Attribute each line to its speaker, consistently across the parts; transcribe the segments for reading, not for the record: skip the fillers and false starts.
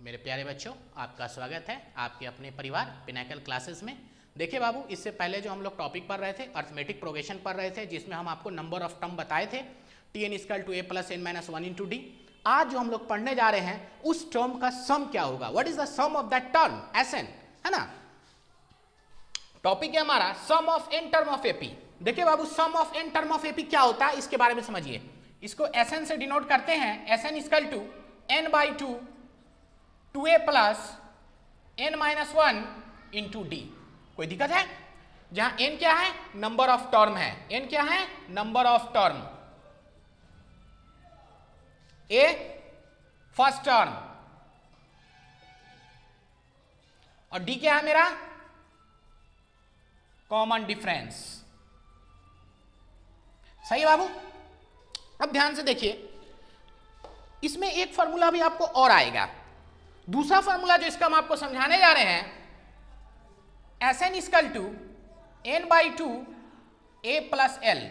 Speaker 1: मेरे प्यारे बच्चों, आपका स्वागत है आपके अपने परिवार पिनाकल क्लासेस में। देखिए बाबू, इससे पहले जो हम लोग टॉपिक पढ़ रहे थे अर्थमेटिक प्रोग्रेशन पढ़ रहे थे, जिसमें हम आपको नंबर ऑफ टर्म बताए थे t n equal to a plus n minus one into d. आज जो हम लोग पढ़ने जा रहे हैं उस टर्म का सम क्या होगा, what is the sum of that term S N, है ना। टॉपिक है हमारा sum of N term of AP. देखिए बाबू, sum of N term of AP क्या होता है इसके बारे में समझिए। इसको एस एन से डिनोट करते हैं, s n equal to n by two two a plus n minus one into d. कोई दिक्कत है? जहां एन क्या है, नंबर ऑफ टर्म है, एन क्या है, number of term, a first term और डी क्या है मेरा, कॉमन डिफरेंस। सही बाबू। अब ध्यान से देखिए, इसमें एक फॉर्मूला भी आपको और आएगा। दूसरा फॉर्मूला जो इसका हम आपको समझाने जा रहे हैं, s n equal to n by two a plus l.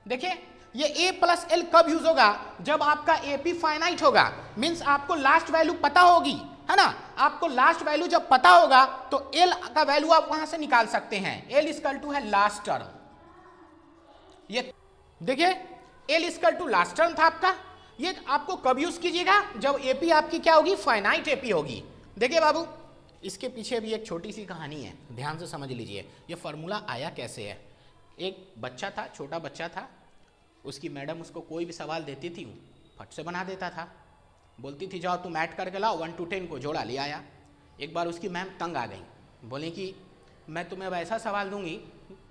Speaker 1: देखिए ये ए प्लस एल कब यूज होगा, जब आपका एपी फाइनाइट होगा, मींस आपको लास्ट वैल्यू पता होगी, है ना। आपको लास्ट वैल्यू जब पता होगा तो एल का वैल्यू आप वहां से निकाल सकते हैं। एल इक्वल टू है लास्ट टर्म। ये देखिए l equal to last term था आपका। ये आपको कब यूज कीजिएगा, जब एपी आपकी क्या होगी, फाइनाइट एपी होगी। देखिए बाबू, इसके पीछे भी एक छोटी सी कहानी है, ध्यान से समझ लीजिए। ये फॉर्मूला आया कैसे है। एक बच्चा था, छोटा बच्चा था, उसकी मैडम उसको कोई भी सवाल देती थी फट से बना देता था। बोलती थी जाओ तुम ऐड करके लाओ, 1 to 10 को जोड़ा ले आया। एक बार उसकी मैम तंग आ गई, बोली कि मैं तुम्हें वैसा सवाल दूंगी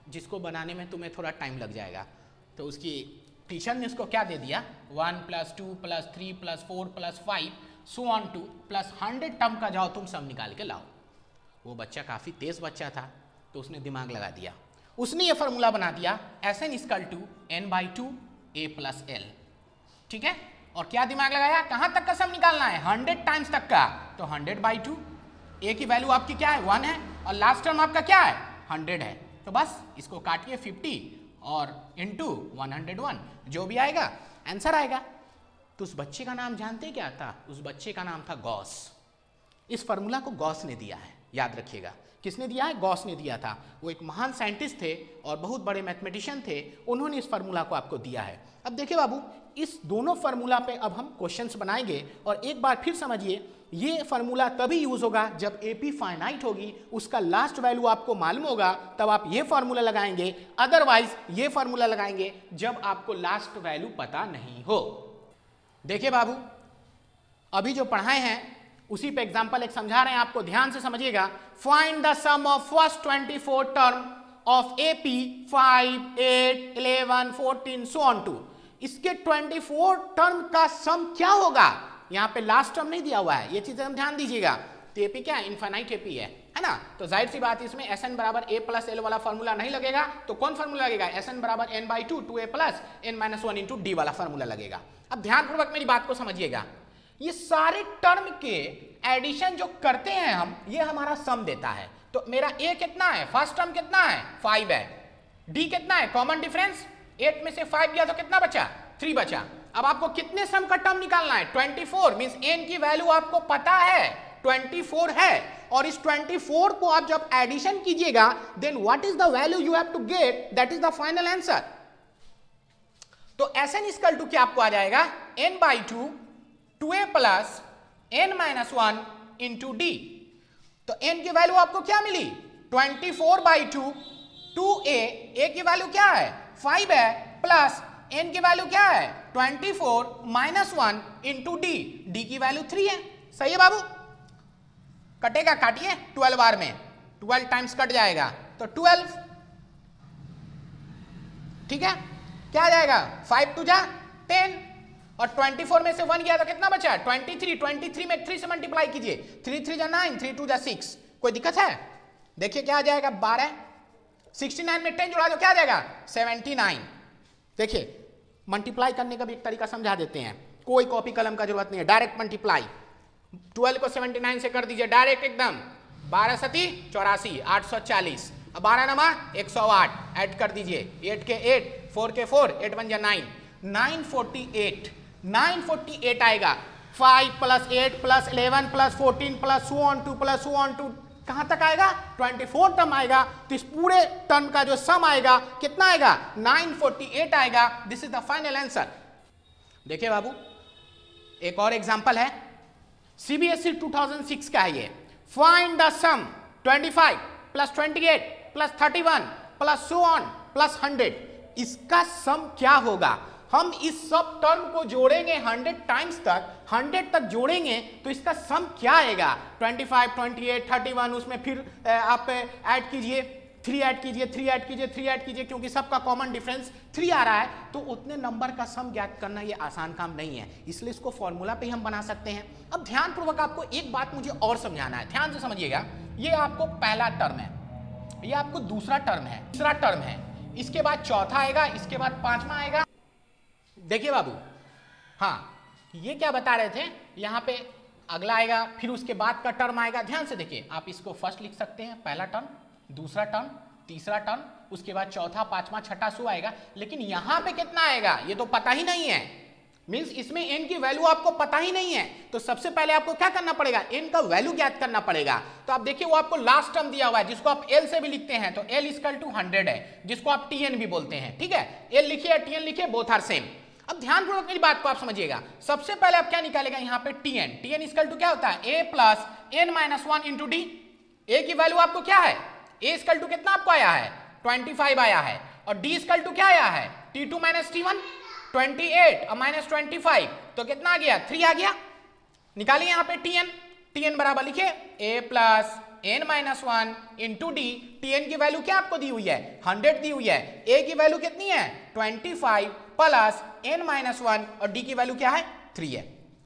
Speaker 1: जिसको बनाने में तुम्हें थोड़ा टाइम लग जाएगा। तो उसकी टीचर ने उसको क्या दे दिया, 1 + 2 + 3 + 4 + 5 सो ऑन टू प्लस 100 टर्म का जाओ तुम सब निकाल के लाओ। वो बच्चा काफ़ी तेज बच्चा था, तो उसने दिमाग लगा दिया, उसने ये फार्मूला बना दिया s n equal to n by two a plus l. ठीक है, और क्या दिमाग लगाया, कहाँ तक का सम निकालना है, 100 टाइम्स तक का। तो 100/2, ए की वैल्यू आपकी क्या है, 1 है, और लास्ट टर्म आपका क्या है, 100 है। तो बस इसको काटिए 50 और इंटू 101, जो भी आएगा आंसर आएगा। तो उस बच्चे का नाम जानते क्या था, उस बच्चे का नाम था गॉस। इस फार्मूला को गॉस ने दिया है, याद रखिएगा। किसने दिया है, गॉस ने दिया था। वो एक महान साइंटिस्ट थे और बहुत बड़े मैथमेटिशियन थे, उन्होंने इस फार्मूला को आपको दिया है। अब देखिए बाबू, इस दोनों फार्मूला पे अब हम क्वेश्चंस बनाएंगे। और एक बार फिर समझिए, ये फार्मूला तभी यूज होगा जब एपी फाइनाइट होगी, उसका लास्ट वैल्यू आपको मालूम होगा, तब आप ये फार्मूला लगाएंगे। अदरवाइज ये फार्मूला लगाएंगे जब आपको लास्ट वैल्यू पता नहीं हो। देखिए बाबू, अभी जो पढ़ाए हैं उसी पे एग्जांपल एक समझा रहे हैं आपको, ध्यान से समझिएगा। Find the sum of first 24 term of AP 5, 8, 11, 14 so on to. इसके 24 टर्म का सम क्या होगा, यहां पे लास्ट टर्म नहीं दिया हुआ है, ये चीजें हम ध्यान दीजिएगा। तो एपी क्या है, इनफाइनाइट एपी है ना। तो जाहिर सी बात, इसमें एस एन बराबर ए प्लस एल वाला फार्मूला नहीं लगेगा। तो कौन फार्मूला लगेगा, एस एन बराबर n by two two a plus n minus one into d वाला फार्मूला लगेगा। अब ध्यानपूर्वक मेरी बात को समझिएगा, ये सारे टर्म के एडिशन जो करते हैं हम, ये हमारा सम देता है। तो मेरा ए कितना है, फर्स्ट टर्म कितना है, 5 है। डी कितना है, कॉमन डिफरेंस, 8 में से 5 गया तो कितना बचा, 3 बचा। अब आपको कितने सम का टर्म निकालना है, 24, मींस एन की वैल्यू आपको पता है 24 है। और इस 24 को आप जब एडिशन कीजिएगा, then what is the value you have to get, that is the final answer. तो एस एन इक्वल टू क्या आपको आ जाएगा, n by two two a plus n minus one into d. तो एन की value आपको क्या मिली, 24/2 2a की वैल्यू क्या है, 5 है, प्लस एन की वैल्यू क्या है, 24 - 1 इंटू डी। डी की वैल्यू 3 है। सही है बाबू, कटेगा, काटिए 12 बार में, 12 टाइम्स कट जाएगा तो 12। ठीक है, क्या आ जाएगा, 5 2 जा 10, और 24 में से 1 गया तो कितना बचा, 23। 23 में 3 से मल्टीप्लाई कीजिए, 3 3 जा 9, 3 2 जा 6। कोई दिक्कत है, देखिए क्या आ जाएगा, 12। 69 में 10 जोड़ा तो क्या आ जाएगा, 79। देखिए मल्टीप्लाई करने का भी एक तरीका समझा देते हैं, कोई कॉपी कलम का जरूरत नहीं है, डायरेक्ट मल्टीप्लाई। 12 को 79 से कर दीजिए डायरेक्ट एकदम, 12 सती 84, 840। अब 12 नमा 108, ऐड कर दीजिए, 8 के 8, 4 के 4, 8 1 जा 9, 948 आएगा। 5 plus 8 plus 11 plus 14 plus so on to plus so on to, कहां तक आएगा 24 टर्म आएगा। तो इस पूरे टर्म का जो सम आएगा कितना आएगा 948 आएगा। This is the final answer. देखिए बाबू एक और एग्जांपल है, सीबीएसई 2006 का है ये। Find the sum 25 plus 28 plus 31 plus so on plus 100, इसका सम क्या होगा। हम इस सब टर्म को जोड़ेंगे 100 टाइम्स तक, 100 तक जोड़ेंगे तो इसका सम क्या आएगा 25 28 31, उसमें फिर आप ऐड कीजिए 3 ऐड कीजिए 3 ऐड कीजिए 3 ऐड कीजिए, क्योंकि सबका कॉमन डिफरेंस 3 आ रहा है, तो उतने नंबर का सम ज्ञात करना ये आसान काम नहीं है, इसलिए इसको फॉर्मूला पे ही हम बना सकते हैं। अब ध्यानपूर्वक आपको एक बात मुझे और समझाना है, ध्यान से समझिएगा। ये आपको पहला टर्म है, ये आपको दूसरा टर्म है, तीसरा टर्म है, इसके बाद चौथा आएगा, इसके बाद पांचवा आएगा। देखिए बाबू, हाँ ये क्या बता रहे थे, यहां पे अगला आएगा, फिर उसके बाद का टर्म आएगा। ध्यान से देखिए, आप इसको फर्स्ट लिख सकते हैं, पहला टर्म, दूसरा टर्म, तीसरा टर्म, उसके बाद चौथा पांचवा छठा सो आएगा। लेकिन यहां पे कितना आएगा ये तो पता ही नहीं है, मींस इसमें n की वैल्यू आपको पता ही नहीं है। तो सबसे पहले आपको क्या करना पड़ेगा, n का वैल्यू ज्ञात करना पड़ेगा। तो आप देखिए वो आपको लास्ट टर्म दिया हुआ है, जिसको आप l से भी लिखते हैं, तो l इक्वल टू 100 है, जिसको आप tn भी बोलते हैं। ठीक है, l लिखिए या tn लिखिए, बोथ आर सेम। अब ध्यानपूर्वक मेरी बात को आप समझिएगा। सबसे पहले आप क्या निकालेगा यहाँ पे tn, tn इक्वल टू क्या होता है a plus n minus 1 into d। a की वैल्यू आपको क्या है, a इक्वल टू कितना आपको आया है 25 आया है, और d इक्वल टू क्या आया है t2 माइनस t1 28 और माइनस 25, तो कितना आ गया 3 आ गया। निकालिए यहाँ पे tn, tn बराबर लिखिए a plus n minus 1 into d. tn की वैल्यू क्या आपको दी हुई है 100 दी हुई है, a की वैल्यू कितनी है 25 प्लस n माइनस 1 और d की वैल्यू क्या है 3 है।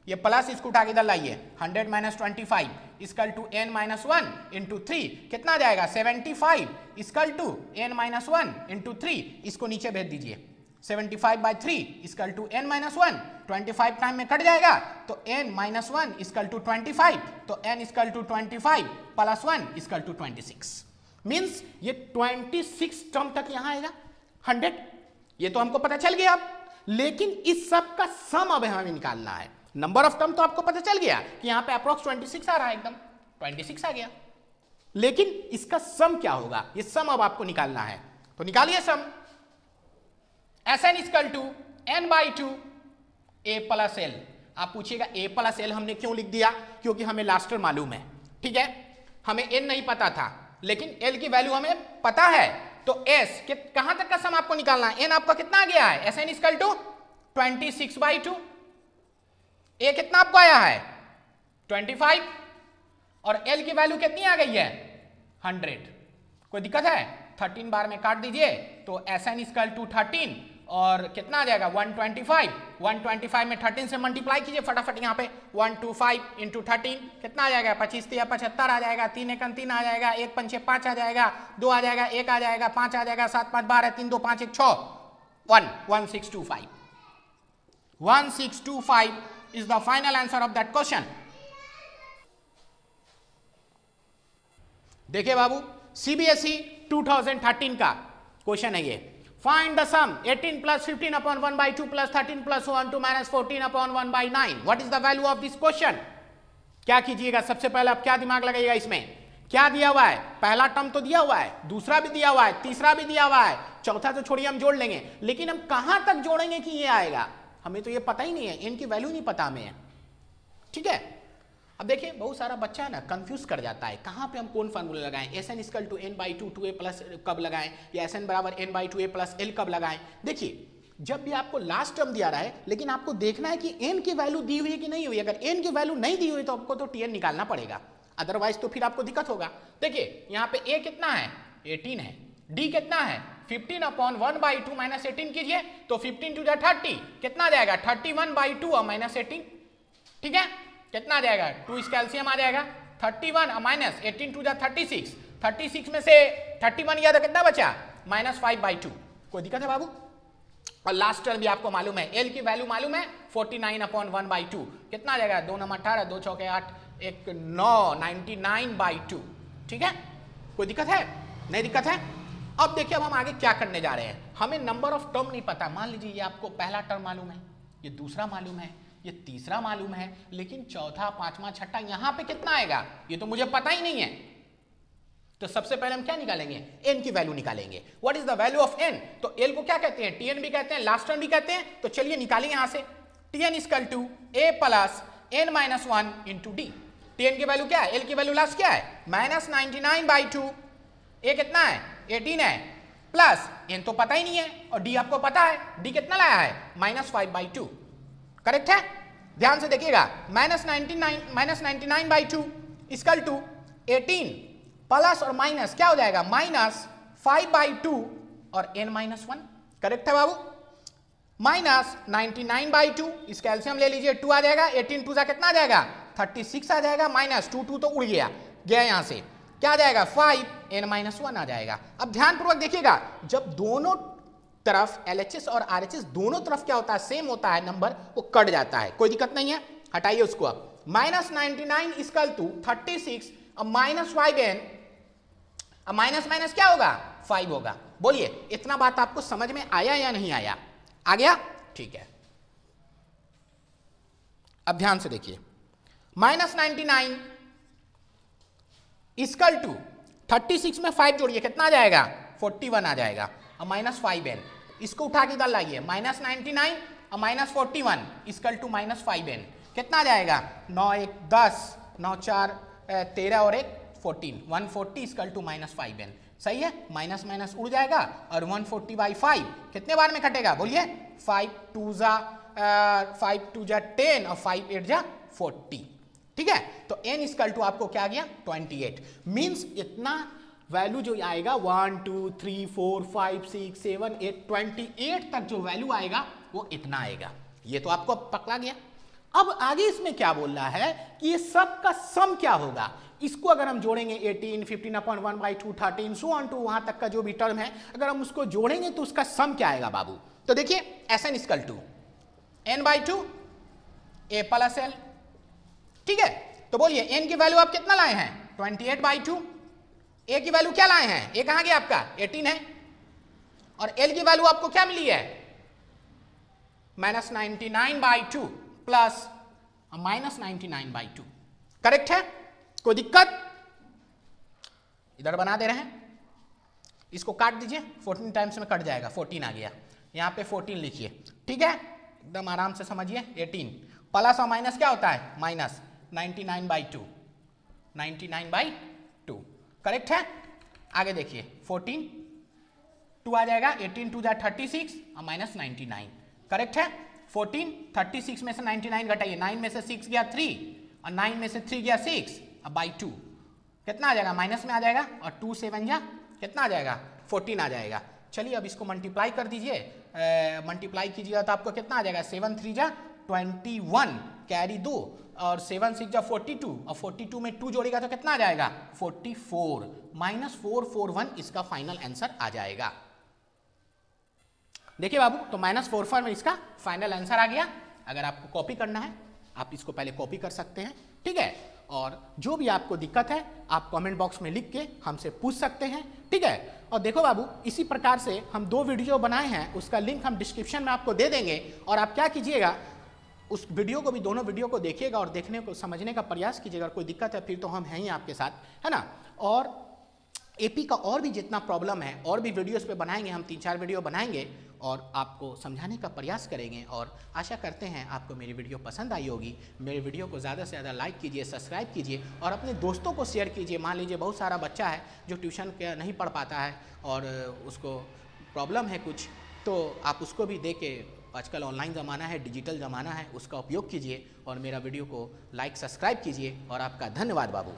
Speaker 1: ये प्लस इसको उठा के इधर लाइए, 100 minus 25 equal to n minus 1 into 3, कितना आ जाएगा 75 equal to n minus 1 into 3, इसको नीचे भेज दीजिए। 75 by 3 equal to n minus 1, 25 time में कट जाएगा, तो n माइनस 1 इक्वल टू 25, तो n equal to 25 plus 1 equal to 26, means ये 26 टर्म तक यहाँ आएगा 100। ये तो हमको पता चल गया अब, लेकिन इस सब का सम अब हमें निकालना है। नंबर ऑफ टर्म तो आपको पता चल गया कि यहाँ पे अप्रोक्स 26 आ रहा है, एकदम 26 आ गया, लेकिन इसका सम क्या होगा, ये सम अब आपको निकालना है। तो निकालिए sum. Sn equal to n by 2 a plus l। आप पूछिएगा a प्लस l हमने क्यों लिख दिया, क्योंकि हमें लास्ट टर्म मालूम है। ठीक है, हमें n नहीं पता था, लेकिन l की वैल्यू हमें पता है, तो s कहां तक का सम आपको निकालना है। n आपका कितना आ गया है Sn equal to 26 by 2, a कितना आपको आया है 25, और l की वैल्यू कितनी आ गई है 100। कोई दिक्कत है, 13 बार में काट दीजिए, तो Sn इक्वल टू 13 और कितना आ जाएगा 125, 125 में 13 से मल्टीप्लाई कीजिए फटाफट यहाँ पे, 125 इंटू 13 कितना आ जाएगा 25 3 75 आ जाएगा, 3 1 3 आ जाएगा, 1 5 6 5 आ जाएगा, 2 आ जाएगा, 1 आ जाएगा, 5 आ जाएगा, 7 5 12 3 2 5 1 6 1 1625। 1625 is the final answer of that question. देखिए बाबू, सीबीएसई 2013 का क्वेश्चन है ये। Find the sum 18 plus 15 upon 1 by 2 plus 13 plus 1 to minus 14 upon 1 by 9, what is the value of this question. क्या कीजिएगा, सबसे पहले आप क्या दिमाग लगाइएगा, इसमें क्या दिया हुआ है, पहला टर्म तो दिया हुआ है, दूसरा भी दिया हुआ है, तीसरा भी दिया हुआ है, चौथा तो छोड़िए हम जोड़ लेंगे, लेकिन हम कहां तक जोड़ेंगे कि ये आएगा, हमें तो ये पता ही नहीं है, इनकी वैल्यू नहीं पता हमें। ठीक है, अब देखिए बहुत सारा बच्चा है ना कंफ्यूज कर जाता है, कहाँ पे हम कौन फार्मूला लगाएं, Sn equal to n by 2 2a plus कब लगाएं, या Sn बराबर n by 2a plus l कब लगाएं। देखिए जब भी आपको लास्ट टर्म दिया रहा है, लेकिन आपको देखना है कि n की वैल्यू दी हुई है कि नहीं हुई। अगर n की वैल्यू नहीं दी हुई तो आपको तो tn निकालना पड़ेगा, अदरवाइज तो फिर आपको दिक्कत होगा। देखिए यहाँ पे a कितना है 18 है, d कितना है 15 अपॉन 1 बाई 2 माइनस 18 कीजिए, तो 15 टू 30 कितना आ जाएगा 31 बाई 2 और माइनस 18। ठीक है, कितना आ जाएगा 2 इसका एलसीएम आ जाएगा 31 और माइनस 18 टू 36, 36 में से 31 गया तो कितना बचा -5 बाई 2। कोई दिक्कत है बाबू। और लास्ट टर्म भी आपको मालूम है, एल की वैल्यू मालूम है 49 अपॉन 1 बाई 2 कितना आ जाएगा 2 9 18 2 6 8 1 9 99 बाई 2। ठीक है, कोई दिक्कत है, नहीं दिक्कत है। अब देखिए अब हम आगे क्या करने जा रहे हैं, हमें नंबर ऑफ टर्म नहीं पता। मान लीजिए ये आपको पहला टर्म मालूम है, ये दूसरा मालूम है, ये तीसरा मालूम है, लेकिन चौथा, पांचवा, छठा यहां पे कितना आएगा ये तो मुझे पता ही नहीं है। तो सबसे पहले हम क्या निकालेंगे, n की वैल्यू निकालेंगे। What is the value of n? तो l को क्या कहते हैं, tn भी कहते हैं, लास्ट टर्म भी कहते हैं। तो चलिए निकालेंगे यहां से, tn equal to a plus n minus 1 into d. tn की वैल्यू क्या है, l की वैल्यू लास्ट क्या है, माइनस 99/2, a कितना है 18 है, प्लस n तो पता ही नहीं है और d आपको पता है, d कितना लाया है -5/2। करेक्ट है, ध्यान से देखिएगा, माइनस 99/2 इक्वल टू 18 प्लस और माइनस क्या हो जाएगा -5/2 और n माइनस 1। करेक्ट है बाबू, माइनस 99/2, इस कैल्शियम ले लीजिए, 2 आ जाएगा, 18 2 कितना आ जाएगा 36 आ जाएगा, माइनस 2 तो उड़ गया यहां से, क्या आ जाएगा 5 n माइनस 1 आ जाएगा। अब ध्यान पूर्वक देखिएगा, जब दोनों तरफ LHS और RHS दोनों तरफ क्या होता है, सेम होता है नंबर, वो कट जाता है, कोई दिक्कत नहीं है, हटाइए उसको। अब -99 इक्वल टू 36, अब -5n, अब माइनस माइनस क्या होगा 5 होगा। बोलिए इतना बात आपको समझ में आया या नहीं आया, आ गया, ठीक है। अब ध्यान से देखिए, -99 इक्वल टू 36 में 5 जोड़िए कितना आ जाएगा 41 आ जाएगा, और -5n, इसको उठा के इधर लाइए, -99 और -41 इक्वल टू -5n, कितना आ जाएगा 9 1 10, 9 4 13 और 1 14, 140 इक्वल टू -5n। सही है, माइनस माइनस उड़ जाएगा और 140/5 कितने बार में कटेगा, बोलिए 5 2 जा 10 और 5 8 जा 40। ठीक है, तो n इक्वल टू आपको क्या आ गया 28, मींस इतना वैल्यू जो आएगा 1 2 3 4 5 6 7 8 28 तक जो वैल्यू आएगा वो इतना आएगा। ये तो आपको पकड़ा गया। अब आगे इसमें क्या बोल रहा है कि ये सब का सम क्या होगा, इसको अगर हम जोड़ेंगे 18 15/1/2 13 सो ऑन टू वहां तक का जो भी टर्म है, अगर हम उसको जोड़ेंगे तो उसका सम क्या आएगा बाबू। तो देखिए Sn equal to n/2 a plus l। ठीक है, तो बोलिए n की वैल्यू आप कितना लाए हैं 28/2, a की वैल्यू क्या लाए हैं, a कहां गया आपका 18 है, और l की वैल्यू आपको क्या मिली है -99/2 प्लस -99/2। करेक्ट है, कोई दिक्कत, इधर बना दे रहे हैं, इसको काट दीजिए, 14 टाइम्स में कट जाएगा, 14 आ गया, यहां पे 14 लिखिए। ठीक है, एकदम आराम से समझिए, 18 प्लस और माइनस क्या होता है माइनस 99/2, 99/2। करेक्ट है, आगे देखिए 14 2 आ जाएगा, 18 2 जा 36 और -99। करेक्ट है, 14 36 में से 99 घटाइए, 9 में से 6 गया 3 और 9 में से 3 गया 6, अब बाई 2 कितना आ जाएगा माइनस में आ जाएगा, और 2 7 जा कितना आ जाएगा 14 आ जाएगा। चलिए अब इसको मल्टीप्लाई कर दीजिए, मल्टीप्लाई कीजिएगा तो आपको कितना आ जाएगा 7 3 जा 21, कैरी 2 और 7 6 जा 42, और 42 में 2 जोड़ेगा तो कितना आ जाएगा 44, -441 इसका फाइनल आंसर आ जाएगा। देखिए बाबू, तो -44 में इसका फाइनल आंसर आ गया। अगर आपको कॉपी करना है आप इसको पहले कॉपी कर सकते हैं। ठीक है, और जो भी आपको दिक्कत है आप कमेंट बॉक्स में लिख के हमसे पूछ सकते हैं। ठीक है, और देखो बाबू, इसी प्रकार से हम 2 वीडियो बनाए हैं, उसका लिंक हम डिस्क्रिप्शन में आपको दे देंगे, और आप क्या कीजिएगा उस वीडियो को भी, दोनों वीडियो को देखिएगा और देखने को समझने का प्रयास कीजिएगा। कोई दिक्कत है फिर तो हम हैं ही आपके साथ, है ना। और एपी का और भी जितना प्रॉब्लम है और भी वीडियोस पे बनाएंगे, हम 3-4 वीडियो बनाएंगे और आपको समझाने का प्रयास करेंगे, और आशा करते हैं आपको मेरी वीडियो पसंद आई होगी। मेरे वीडियो को ज़्यादा से ज़्यादा लाइक कीजिए, सब्सक्राइब कीजिए और अपने दोस्तों को शेयर कीजिए। मान लीजिए बहुत सारा बच्चा है जो ट्यूशन के नहीं पढ़ पाता है और उसको प्रॉब्लम है कुछ, तो आप उसको भी दे के, आजकल ऑनलाइन ज़माना है, डिजिटल ज़माना है, उसका उपयोग कीजिए और मेरा वीडियो को लाइक सब्सक्राइब कीजिए। और आपका धन्यवाद बाबू।